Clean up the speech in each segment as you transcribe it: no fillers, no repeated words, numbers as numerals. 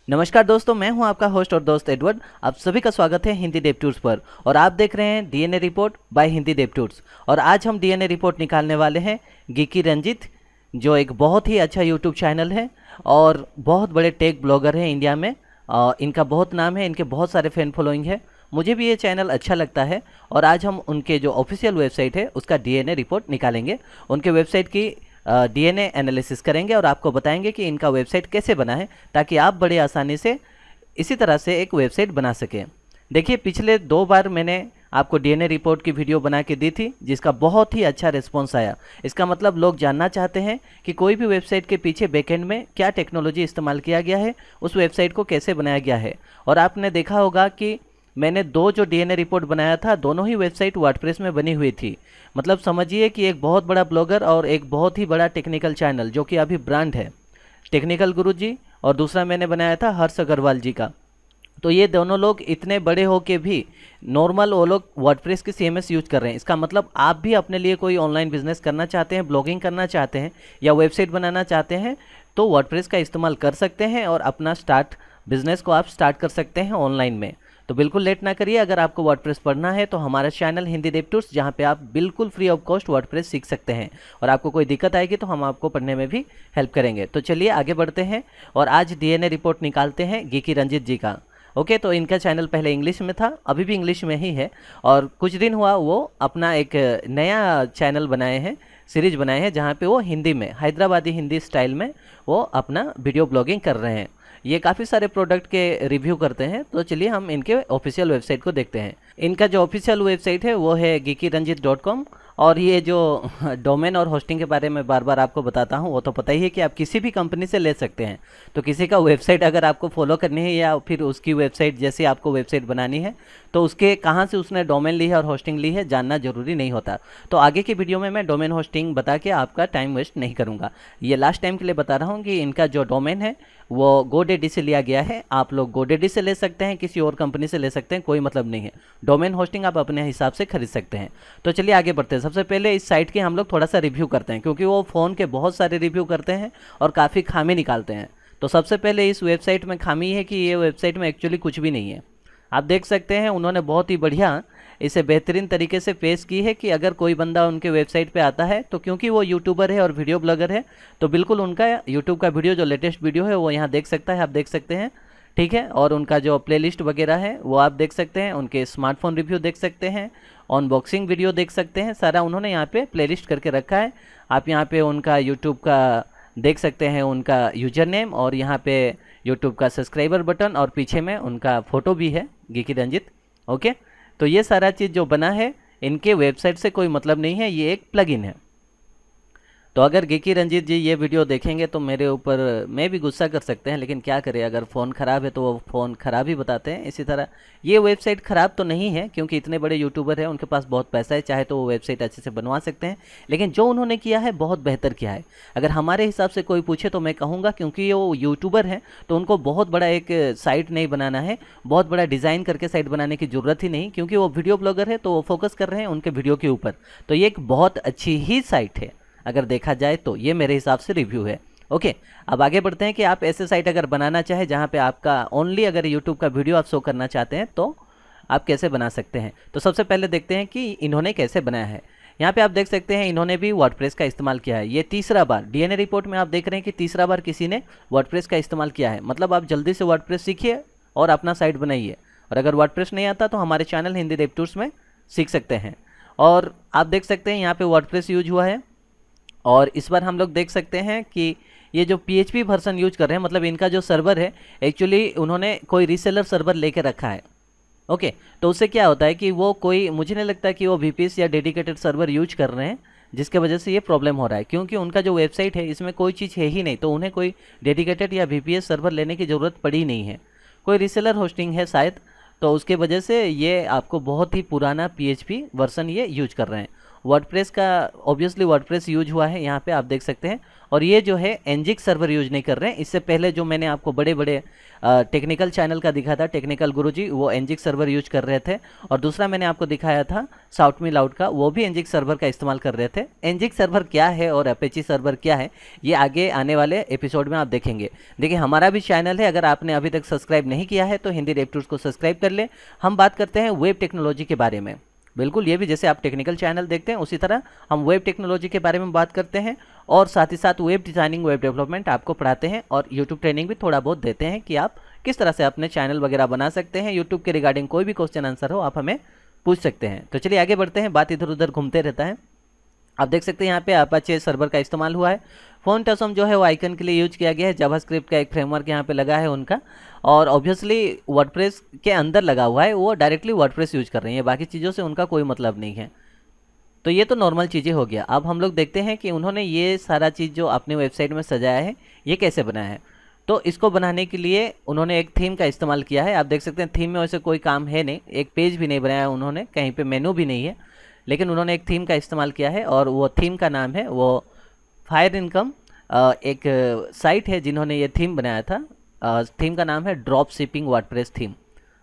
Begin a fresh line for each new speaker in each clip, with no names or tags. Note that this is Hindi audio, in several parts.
नमस्कार दोस्तों, मैं हूं आपका होस्ट और दोस्त एडवर्ड। आप सभी का स्वागत है हिंदी डेव टूर्स पर और आप देख रहे हैं डीएनए रिपोर्ट बाय हिंदी डेव टूर्स। और आज हम डीएनए रिपोर्ट निकालने वाले हैं गिकी रंजीत, जो एक बहुत ही अच्छा यूट्यूब चैनल है और बहुत बड़े टेक ब्लॉगर हैं इंडिया में। इनका बहुत नाम है, इनके बहुत सारे फैन फॉलोइंग है। मुझे भी ये चैनल अच्छा लगता है और आज हम उनके जो ऑफिशियल वेबसाइट है उसका डीएनए रिपोर्ट निकालेंगे। उनके वेबसाइट की डीएनए एनालिसिस करेंगे और आपको बताएंगे कि इनका वेबसाइट कैसे बना है, ताकि आप बड़े आसानी से इसी तरह से एक वेबसाइट बना सकें। देखिए, पिछले 2 बार मैंने आपको डीएनए रिपोर्ट की वीडियो बना के दी थी, जिसका बहुत ही अच्छा रिस्पॉन्स आया। इसका मतलब लोग जानना चाहते हैं कि कोई भी वेबसाइट के पीछे बैकएंड में क्या टेक्नोलॉजी इस्तेमाल किया गया है, उस वेबसाइट को कैसे बनाया गया है। और आपने देखा होगा कि मैंने 2 जो डीएनए रिपोर्ट बनाया था, दोनों ही वेबसाइट वर्डप्रेस में बनी हुई थी। मतलब समझिए कि एक बहुत बड़ा ब्लॉगर और एक बहुत ही बड़ा टेक्निकल चैनल, जो कि अभी ब्रांड है, टेक्निकल गुरु जी, और दूसरा मैंने बनाया था हर्ष अग्रवाल जी का। तो ये दोनों लोग इतने बड़े हो के भी नॉर्मल वो लोग वर्डप्रेस की सीएमएस यूज कर रहे हैं। इसका मतलब आप भी अपने लिए कोई ऑनलाइन बिजनेस करना चाहते हैं, ब्लॉगिंग करना चाहते हैं या वेबसाइट बनाना चाहते हैं, तो वर्डप्रेस का इस्तेमाल कर सकते हैं और अपना बिजनेस को आप स्टार्ट कर सकते हैं ऑनलाइन में। तो बिल्कुल लेट ना करिए। अगर आपको वर्डप्रेस पढ़ना है तो हमारा चैनल हिंदी डेव टूर्स, जहाँ पे आप बिल्कुल फ्री ऑफ कॉस्ट वर्डप्रेस सीख सकते हैं, और आपको कोई दिक्कत आएगी तो हम आपको पढ़ने में भी हेल्प करेंगे। तो चलिए आगे बढ़ते हैं और आज डीएनए रिपोर्ट निकालते हैं गिकी रंजीत जी का। ओके, तो इनका चैनल पहले इंग्लिश में था, अभी भी इंग्लिश में ही है, और कुछ दिन हुआ वो अपना एक नया चैनल बनाए हैं, सीरीज बनाए हैं, जहाँ पे वो हिंदी में, हैदराबादी हिंदी स्टाइल में वो अपना वीडियो ब्लॉगिंग कर रहे हैं। ये काफ़ी सारे प्रोडक्ट के रिव्यू करते हैं। तो चलिए हम इनके ऑफिशियल वेबसाइट को देखते हैं। इनका जो ऑफिशियल वेबसाइट है वो है geekyranjit.com। और ये जो डोमेन और होस्टिंग के बारे में बार बार आपको बताता हूँ, वो तो पता ही है कि आप किसी भी कंपनी से ले सकते हैं। तो किसी का वेबसाइट अगर आपको फॉलो करनी है या फिर उसकी वेबसाइट जैसे आपको वेबसाइट बनानी है, तो उसके कहाँ से उसने डोमेन ली है और होस्टिंग ली है जानना जरूरी नहीं होता। तो आगे की वीडियो में मैं डोमेन होस्टिंग बता के आपका टाइम वेस्ट नहीं करूँगा। ये लास्ट टाइम के लिए बता रहा हूँ कि इनका जो डोमेन है वो GoDaddy से लिया गया है। आप लोग GoDaddy से ले सकते हैं, किसी और कंपनी से ले सकते हैं, कोई मतलब नहीं है। डोमेन होस्टिंग आप अपने हिसाब से खरीद सकते हैं। तो चलिए आगे बढ़ते हैं। सबसे पहले इस साइट के हम लोग थोड़ा सा रिव्यू करते हैं, क्योंकि वो फ़ोन के बहुत सारे रिव्यू करते हैं और काफ़ी खामी निकालते हैं। तो सबसे पहले इस वेबसाइट में खामी है कि ये वेबसाइट में एक्चुअली कुछ भी नहीं है। आप देख सकते हैं उन्होंने बहुत ही बढ़िया इसे बेहतरीन तरीके से पेश की है कि अगर कोई बंदा उनके वेबसाइट पे आता है, तो क्योंकि वो यूट्यूबर है और वीडियो ब्लॉगर है, तो बिल्कुल उनका यूट्यूब का वीडियो, जो लेटेस्ट वीडियो है, वो यहाँ देख सकता है। आप देख सकते हैं, ठीक है। और उनका जो प्लेलिस्ट वगैरह है वो आप देख सकते हैं, उनके स्मार्टफोन रिव्यू देख सकते हैं, अनबॉक्सिंग वीडियो देख सकते हैं। सारा उन्होंने यहाँ पे प्लेलिस्ट करके रखा है। आप यहाँ पे उनका यूट्यूब का देख सकते हैं, उनका यूजर नेम, और यहाँ पे यूट्यूब का सब्सक्राइबर बटन, और पीछे में उनका फ़ोटो भी है, गिकी रंजीत। ओके, तो ये सारा चीज़ जो बना है, इनके वेबसाइट से कोई मतलब नहीं है, ये एक प्लगइन है। तो अगर गिकी रंजीत जी ये वीडियो देखेंगे तो मेरे ऊपर मैं भी गुस्सा कर सकते हैं, लेकिन क्या करें, अगर फ़ोन ख़राब है तो वो फ़ोन ख़राब ही बताते हैं। इसी तरह ये वेबसाइट ख़राब तो नहीं है, क्योंकि इतने बड़े यूट्यूबर हैं, उनके पास बहुत पैसा है, चाहे तो वो वेबसाइट अच्छे से बनवा सकते हैं। लेकिन जो उन्होंने किया है बहुत बेहतर किया है। अगर हमारे हिसाब से कोई पूछे तो मैं कहूँगा, क्योंकि वो यूट्यूबर हैं तो उनको बहुत बड़ा एक साइट नहीं बनाना है, बहुत बड़ा डिज़ाइन करके साइट बनाने की ज़रूरत ही नहीं, क्योंकि वो वीडियो ब्लॉगर है तो वो फोकस कर रहे हैं उनके वीडियो के ऊपर। तो ये एक बहुत अच्छी ही साइट है अगर देखा जाए तो। ये मेरे हिसाब से रिव्यू है। ओके, अब आगे बढ़ते हैं कि आप ऐसे साइट अगर बनाना चाहें जहां पे आपका ओनली अगर यूट्यूब का वीडियो आप शो करना चाहते हैं, तो आप कैसे बना सकते हैं। तो सबसे पहले देखते हैं कि इन्होंने कैसे बनाया है। यहाँ पे आप देख सकते हैं इन्होंने भी वर्डप्रेस का इस्तेमाल किया है। ये तीसरा बार डीएनए रिपोर्ट में आप देख रहे हैं कि तीसरा बार किसी ने वर्डप्रेस का इस्तेमाल किया है। मतलब आप जल्दी से वर्डप्रेस सीखिए और अपना साइट बनाइए। और अगर वर्डप्रेस नहीं आता तो हमारे चैनल हिंदी डेव टूर्स में सीख सकते हैं। और आप देख सकते हैं यहाँ पे वर्डप्रेस यूज हुआ है। और इस बार हम लोग देख सकते हैं कि ये जो PHP वर्जन यूज कर रहे हैं, मतलब इनका जो सर्वर है, एक्चुअली उन्होंने कोई रीसेलर सर्वर लेके रखा है। ओके, तो उससे क्या होता है कि वो कोई, मुझे नहीं लगता कि वो VPS या डेडिकेटेड सर्वर यूज कर रहे हैं, जिसके वजह से ये प्रॉब्लम हो रहा है। क्योंकि उनका जो वेबसाइट है इसमें कोई चीज़ है ही नहीं, तो उन्हें कोई डेडिकेटेड या VPS सर्वर लेने की ज़रूरत पड़ी नहीं है। कोई रीसेलर होस्टिंग है शायद, तो उसके वजह से ये आपको बहुत ही पुराना PHP वर्जन ये यूज कर रहे हैं। वर्डप्रेस का ऑब्वियसली वर्डप्रेस यूज हुआ है यहाँ पे आप देख सकते हैं। और ये जो है एनजिक्स सर्वर यूज नहीं कर रहे हैं। इससे पहले जो मैंने आपको बड़े बड़े टेक्निकल चैनल का दिखा था, टेक्निकल गुरुजी, वो एनजिक्स सर्वर यूज कर रहे थे। और दूसरा मैंने आपको दिखाया था शाउट मी लाउड का, वो भी एनजिक्स सर्वर का इस्तेमाल कर रहे थे। एनजिक्स सर्वर क्या है और अपेची सर्वर क्या है, ये आगे आने वाले एपिसोड में आप देखेंगे। देखिए हमारा भी चैनल है, अगर आपने अभी तक सब्सक्राइब नहीं किया है तो हिंदी डेव टूर्स को सब्सक्राइब कर ले। हम बात करते हैं वेब टेक्नोलॉजी के बारे में। बिल्कुल, ये भी जैसे आप टेक्निकल चैनल देखते हैं उसी तरह हम वेब टेक्नोलॉजी के बारे में बात करते हैं, और साथ ही साथ वेब डिज़ाइनिंग, वेब डेवलपमेंट आपको पढ़ाते हैं, और यूट्यूब ट्रेनिंग भी थोड़ा बहुत देते हैं कि आप किस तरह से अपने चैनल वगैरह बना सकते हैं। यूट्यूब के रिगार्डिंग कोई भी क्वेश्चन आंसर हो आप हमें पूछ सकते हैं। तो चलिए आगे बढ़ते हैं, बात इधर उधर घूमते रहता है। आप देख सकते हैं यहाँ पे अपाचे सर्वर का इस्तेमाल हुआ है। फ़ॉन्ट असम जो है वो आइकन के लिए यूज किया गया है। जावास्क्रिप्ट का एक फ्रेमवर्क यहाँ पे लगा है उनका, और ऑब्वियसली वर्डप्रेस के अंदर लगा हुआ है, वो डायरेक्टली वर्डप्रेस यूज कर रहे हैं, बाकी चीज़ों से उनका कोई मतलब नहीं है। तो ये तो नॉर्मल चीज़ें हो गया। अब हम लोग देखते हैं कि उन्होंने ये सारा चीज़ जो अपने वेबसाइट में सजाया है ये कैसे बनाया है। तो इसको बनाने के लिए उन्होंने एक थीम का इस्तेमाल किया है। आप देख सकते हैं थीम में वैसे कोई काम है नहीं, एक पेज भी नहीं बनाया उन्होंने, कहीं पे मेनू भी नहीं है, लेकिन उन्होंने एक थीम का इस्तेमाल किया है, और वो थीम का नाम है वो फायर इनकम। एक साइट है जिन्होंने ये थीम बनाया था। थीम का नाम है ड्रॉप शिपिंग वर्डप्रेस थीम।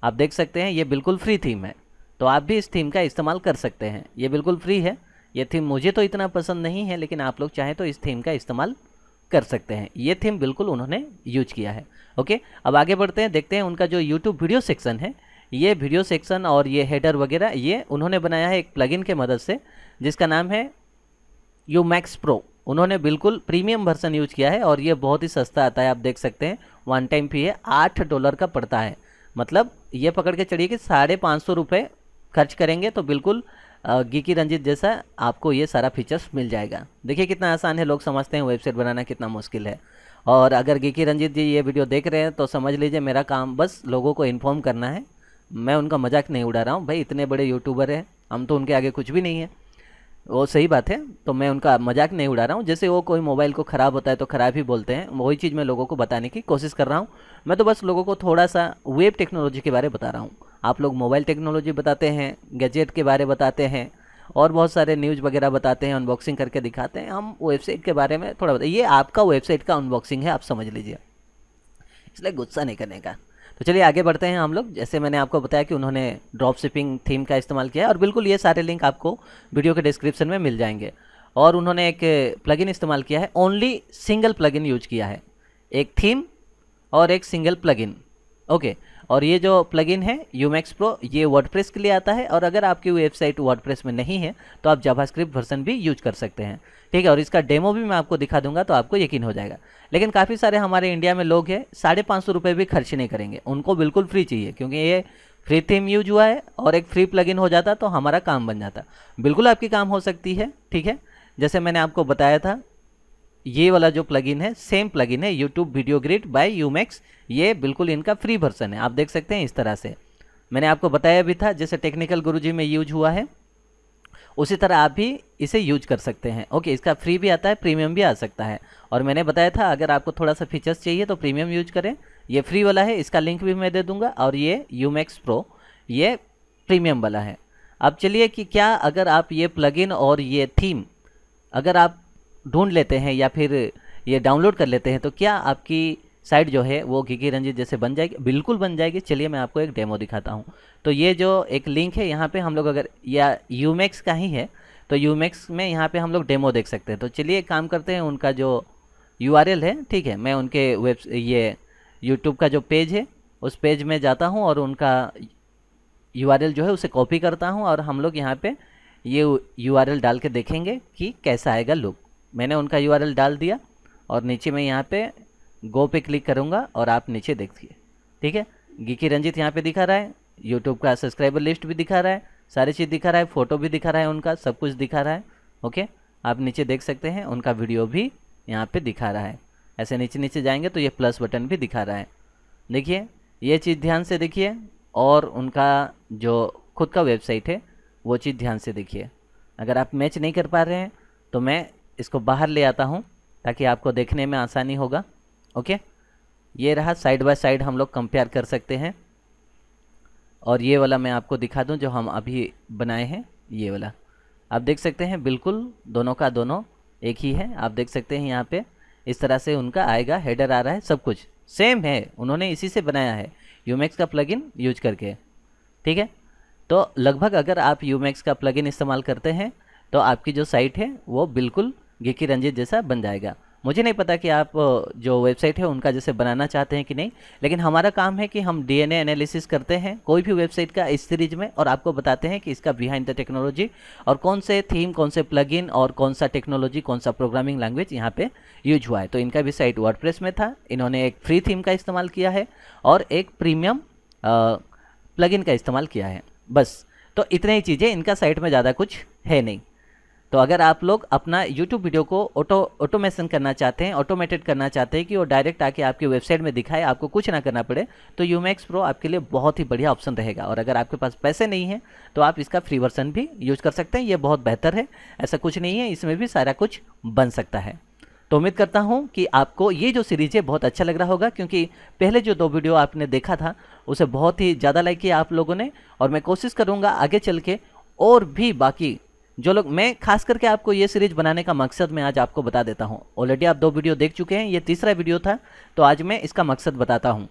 आप देख सकते हैं ये बिल्कुल फ्री थीम है, तो आप भी इस थीम का इस्तेमाल कर सकते हैं। ये बिल्कुल फ्री है। ये थीम मुझे तो इतना पसंद नहीं है, लेकिन आप लोग चाहें तो इस थीम का इस्तेमाल कर सकते हैं। ये थीम बिल्कुल उन्होंने यूज किया है। ओके, अब आगे बढ़ते हैं, देखते हैं उनका जो यूट्यूब वीडियो सेक्शन है, ये वीडियो सेक्शन और ये हेडर वगैरह ये उन्होंने बनाया है एक प्लगइन के मदद से, जिसका नाम है यूमैक्स प्रो। उन्होंने बिल्कुल प्रीमियम वर्जन यूज किया है, और ये बहुत ही सस्ता आता है। आप देख सकते हैं वन टाइम फी है, $8 का पड़ता है। मतलब ये पकड़ के चलिए कि 550 रुपये खर्च करेंगे तो बिल्कुल गीकी रंजीत जैसा आपको ये सारा फीचर्स मिल जाएगा। देखिए कितना आसान है, लोग समझते हैं वेबसाइट बनाना कितना मुश्किल है। और अगर गीकी रंजीत जी ये वीडियो देख रहे हैं तो समझ लीजिए मेरा काम बस लोगों को इन्फॉर्म करना है। मैं उनका मजाक नहीं उड़ा रहा हूँ भाई, इतने बड़े यूट्यूबर हैं, हम तो उनके आगे कुछ भी नहीं है। वो सही बात है, तो मैं उनका मजाक नहीं उड़ा रहा हूँ। जैसे वो कोई मोबाइल को ख़राब होता है तो ख़राब ही बोलते हैं, वही चीज़ मैं लोगों को बताने की कोशिश कर रहा हूँ। मैं तो बस लोगों को थोड़ा सा वेब टेक्नोलॉजी के बारे में बता रहा हूँ। आप लोग मोबाइल टेक्नोलॉजी बताते हैं, गैजेट के बारे बताते हैं, और बहुत सारे न्यूज़ वगैरह बताते हैं, अनबॉक्सिंग करके दिखाते हैं। हम वेबसाइट के बारे में थोड़ा बताइए, ये आपका वेबसाइट का अनबॉक्सिंग है, आप समझ लीजिए, इसलिए गुस्सा नहीं करने का। तो चलिए आगे बढ़ते हैं हम लोग। जैसे मैंने आपको बताया कि उन्होंने ड्रॉप शिपिंग थीम का इस्तेमाल किया है, और बिल्कुल ये सारे लिंक आपको वीडियो के डिस्क्रिप्शन में मिल जाएंगे। और उन्होंने एक प्लगइन इस्तेमाल किया है, ओनली सिंगल प्लगइन यूज किया है, एक थीम और एक सिंगल प्लगइन। ओके, और ये जो प्लगइन है यूमैक्स प्रो, ये वर्डप्रेस के लिए आता है, और अगर आपकी वेबसाइट वर्डप्रेस में नहीं है तो आप जावास्क्रिप्ट वर्जन भी यूज कर सकते हैं। ठीक है, और इसका डेमो भी मैं आपको दिखा दूंगा तो आपको यकीन हो जाएगा। लेकिन काफ़ी सारे हमारे इंडिया में लोग हैं 550 रुपये भी खर्च नहीं करेंगे, उनको बिल्कुल फ्री चाहिए, क्योंकि ये फ्री थीम यूज हुआ है और एक फ्री प्लगइन हो जाता तो हमारा काम बन जाता। बिल्कुल आपकी काम हो सकती है। ठीक है, जैसे मैंने आपको बताया था, ये वाला जो प्लगइन है सेम प्लगइन है, यूट्यूब वीडियो ग्रिड बाय यूमैक्स। ये बिल्कुल इनका फ्री वर्जन है, आप देख सकते हैं इस तरह से। मैंने आपको बताया भी था, जैसे टेक्निकल गुरुजी में यूज हुआ है उसी तरह आप भी इसे यूज कर सकते हैं। ओके, इसका फ्री भी आता है, प्रीमियम भी आ सकता है, और मैंने बताया था अगर आपको थोड़ा सा फीचर्स चाहिए तो प्रीमियम यूज करें। ये फ्री वाला है, इसका लिंक भी मैं दे दूंगा, और ये यूमैक्स प्रो ये प्रीमियम वाला है। अब चलिए कि क्या अगर आप ये प्लगइन और ये थीम अगर आप ढूंढ लेते हैं या फिर ये डाउनलोड कर लेते हैं तो क्या आपकी साइट जो है वो गीकी रंजीत जैसे बन जाएगी? बिल्कुल बन जाएगी। चलिए मैं आपको एक डेमो दिखाता हूँ। तो ये जो एक लिंक है यहाँ पे हम लोग अगर, या यूमैक्स का ही है तो यूमैक्स में यहाँ पे हम लोग डेमो देख सकते हैं। तो चलिए एक काम करते हैं, उनका जो URL है, ठीक है, मैं उनके ये यूट्यूब का जो पेज है उस पेज में जाता हूँ और उनका URL जो है उसे कॉपी करता हूँ, और हम लोग यहाँ पे ये URL डाल के देखेंगे कि कैसा आएगा लुक। मैंने उनका URL डाल दिया, और नीचे मैं यहाँ पे गो पे क्लिक करूँगा और आप नीचे देखिए। ठीक है, गीकी रंजीत यहाँ पे दिखा रहा है, यूट्यूब का सब्सक्राइबर लिस्ट भी दिखा रहा है, सारी चीज़ दिखा रहा है, फ़ोटो भी दिखा रहा है, उनका सब कुछ दिखा रहा है। ओके, आप नीचे देख सकते हैं उनका वीडियो भी यहाँ पे दिखा रहा है। ऐसे नीचे नीचे जाएंगे तो ये प्लस बटन भी दिखा रहा है। देखिए ये चीज़ ध्यान से देखिए, और उनका जो खुद का वेबसाइट है वो चीज़ ध्यान से देखिए। अगर आप मैच नहीं कर पा रहे हैं तो मैं इसको बाहर ले आता हूँ ताकि आपको देखने में आसानी होगा। ओके, ये रहा, साइड बाय साइड हम लोग कंपेयर कर सकते हैं। और ये वाला मैं आपको दिखा दूं जो हम अभी बनाए हैं, ये वाला। आप देख सकते हैं बिल्कुल दोनों का दोनों एक ही है। आप देख सकते हैं यहाँ पे इस तरह से उनका आएगा, हेडर आ रहा है, सब कुछ सेम है, उन्होंने इसी से बनाया है यूमैक्स का प्लगइन यूज करके। ठीक है, तो लगभग अगर आप यूमैक्स का प्लगइन इस्तेमाल करते हैं तो आपकी जो साइट है वो बिल्कुल गिकी रंजीत जैसा बन जाएगा। मुझे नहीं पता कि आप जो वेबसाइट है उनका जैसे बनाना चाहते हैं कि नहीं, लेकिन हमारा काम है कि हम डीएनए एनालिसिस करते हैं कोई भी वेबसाइट का इस सीरीज में, और आपको बताते हैं कि इसका बिहाइंड द टेक्नोलॉजी और कौन से थीम, कौन से प्लगइन और कौन सा टेक्नोलॉजी, कौन सा प्रोग्रामिंग लैंग्वेज यहाँ पे यूज हुआ है। तो इनका भी साइट वर्डप्रेस में था, इन्होंने एक फ्री थीम का इस्तेमाल किया है और एक प्रीमियम प्लगइन का इस्तेमाल किया है, बस। तो इतने ही चीज़ें, इनका साइट में ज़्यादा कुछ है नहीं। तो अगर आप लोग अपना YouTube वीडियो को ऑटोमेशन करना चाहते हैं, ऑटोमेटेड करना चाहते हैं कि वो डायरेक्ट आके आपकी वेबसाइट में दिखाए, आपको कुछ ना करना पड़े, तो यूमैक्स प्रो आपके लिए बहुत ही बढ़िया ऑप्शन रहेगा। और अगर आपके पास पैसे नहीं हैं तो आप इसका फ्री वर्जन भी यूज कर सकते हैं, ये बहुत बेहतर है, ऐसा कुछ नहीं है, इसमें भी सारा कुछ बन सकता है। तो उम्मीद करता हूं कि आपको ये जो सीरीज है बहुत अच्छा लग रहा होगा, क्योंकि पहले जो 2 वीडियो आपने देखा था उसे बहुत ही ज़्यादा लाइक किया आप लोगों ने, और मैं कोशिश करूँगा आगे चल के और भी बाकी जो लोग, मैं खास करके आपको ये सीरीज बनाने का मकसद मैं आज आपको बता देता हूँ। ऑलरेडी आप 2 वीडियो देख चुके हैं, ये तीसरा वीडियो था, तो आज मैं इसका मकसद बताता हूँ।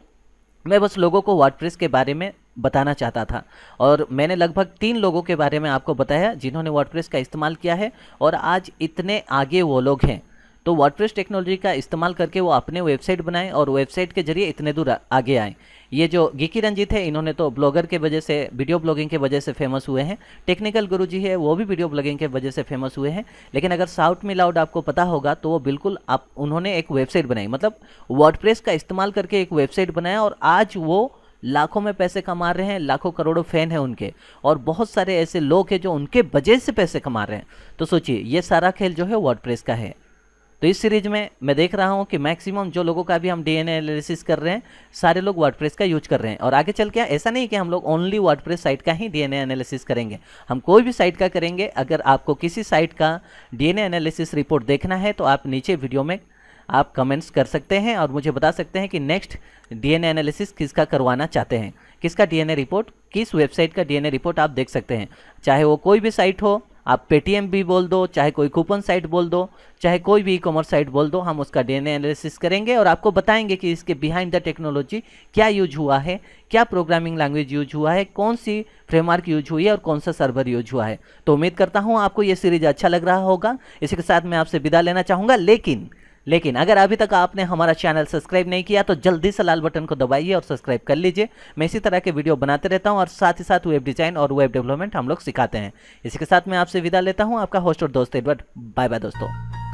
मैं बस लोगों को वर्डप्रेस के बारे में बताना चाहता था, और मैंने लगभग 3 लोगों के बारे में आपको बताया जिन्होंने वर्डप्रेस का इस्तेमाल किया है और आज इतने आगे वो लोग हैं। तो वर्डप्रेस टेक्नोलॉजी का इस्तेमाल करके वो अपने वेबसाइट बनाए और वेबसाइट के जरिए इतने दूर आगे आए। ये जो गिकी रंजीत है, इन्होंने तो ब्लॉगर के वजह से, वीडियो ब्लॉगिंग के वजह से फेमस हुए हैं। टेक्निकल गुरुजी है, वो भी वीडियो ब्लॉगिंग के वजह से फेमस हुए हैं। लेकिन अगर साउथ में लाउड आपको पता होगा तो वो बिल्कुल उन्होंने एक वेबसाइट बनाई, मतलब वर्डप्रेस का इस्तेमाल करके एक वेबसाइट बनाया, और आज वो लाखों में पैसे कमा रहे हैं, लाखों करोड़ों फैन हैं उनके, और बहुत सारे ऐसे लोग हैं जो उनके वजह से पैसे कमा रहे हैं। तो सोचिए, ये सारा खेल जो है वर्डप्रेस का है। तो इस सीरीज में मैं देख रहा हूं कि मैक्सिमम जो लोगों का भी हम डीएनए एनालिसिस कर रहे हैं, सारे लोग वर्डप्रेस का यूज कर रहे हैं। और आगे चल के ऐसा नहीं कि हम लोग ओनली वर्डप्रेस साइट का ही डीएनए एनालिसिस करेंगे, हम कोई भी साइट का करेंगे। अगर आपको किसी साइट का डीएनए एनालिसिस रिपोर्ट देखना है तो आप नीचे वीडियो में आप कमेंट्स कर सकते हैं और मुझे बता सकते हैं कि नेक्स्ट डीएनए एनालिसिस किसका करवाना चाहते हैं, किसका डीएनए रिपोर्ट, किस वेबसाइट का डीएनए रिपोर्ट आप देख सकते हैं। चाहे वो कोई भी साइट हो, आप पेटीएम भी बोल दो, चाहे कोई कूपन साइट बोल दो, चाहे कोई भी ई कॉमर्स साइट बोल दो, हम उसका डीएनए एनालिसिस करेंगे और आपको बताएंगे कि इसके बिहाइंड द टेक्नोलॉजी क्या यूज हुआ है, क्या प्रोग्रामिंग लैंग्वेज यूज हुआ है, कौन सी फ्रेमवर्क यूज हुई है और कौन सा सर्वर यूज हुआ है। तो उम्मीद करता हूँ आपको ये सीरीज अच्छा लग रहा होगा। इसी के साथ मैं आपसे विदा लेना चाहूँगा, लेकिन अगर अभी तक आपने हमारा चैनल सब्सक्राइब नहीं किया तो जल्दी से लाल बटन को दबाइए और सब्सक्राइब कर लीजिए। मैं इसी तरह के वीडियो बनाते रहता हूं और साथ ही साथ वेब डिज़ाइन और वेब डेवलपमेंट हम लोग सिखाते हैं। इसी के साथ मैं आपसे विदा लेता हूं, आपका होस्ट और दोस्त एडवर्ड। बाय बाय दोस्तों।